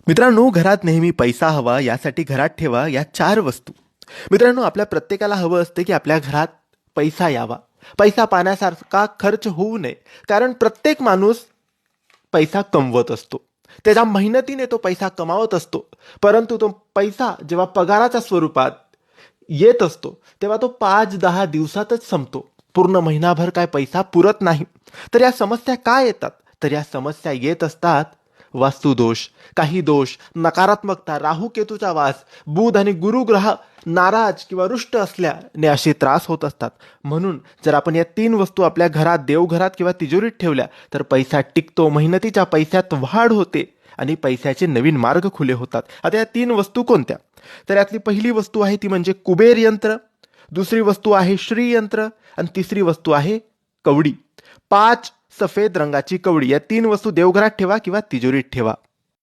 मित्रांनो, घरात नेहमी पैसा हवा यासाठी घरात ठेवा या 4 वस्तू. मित्रांनो, आपल्या प्रत्येकाला हवं असते की आपल्या घरात पैसा यावा. पैसा पाण्यासारखा खर्च होऊ नये. कारण प्रत्येक माणूस पैसा कमवत असतो. त्याच्या मेहनतीने तो पैसा कमावत असतो. परंतु तो पैसा जेव्हा पगाराच्या स्वरूपात येत असतो, तेव्हा तो 5-10 दिवसातच संपतो. पूर्ण महिनाभर काय पैसा पुरत नाही. तर या समस्या काय येतात? तर या समस्या येत असतात वास्तुदोष, काही दोष, नकारात्मकता, राहू केतूचा वास, बुध आणि गुरु ग्रह नाराज किंवा रुष्ट असल्याने असे त्रास होत असतात. म्हणून जर आपण या 3 वस्तू आपल्या घरात, देवघरात किंवा तिजोरीत ठेवल्या तर पैसा टिकतो, मेहनतीच्या पैशात वाढ होते आणि पैशाचे नवीन मार्ग खुले होतात. आता या 3 वस्तू कोणत्या? तर यातली पहिली वस्तू आहे ती म्हणजे कुबेर यंत्र, दुसरी वस्तू आहे श्री यंत्र आणि तिसरी वस्तू आहे कवडी. 5 सफेद रंगाची कवडी. या 3 वस्तू देवघरात ठेवा किंवा तिजोरीत ठेवा.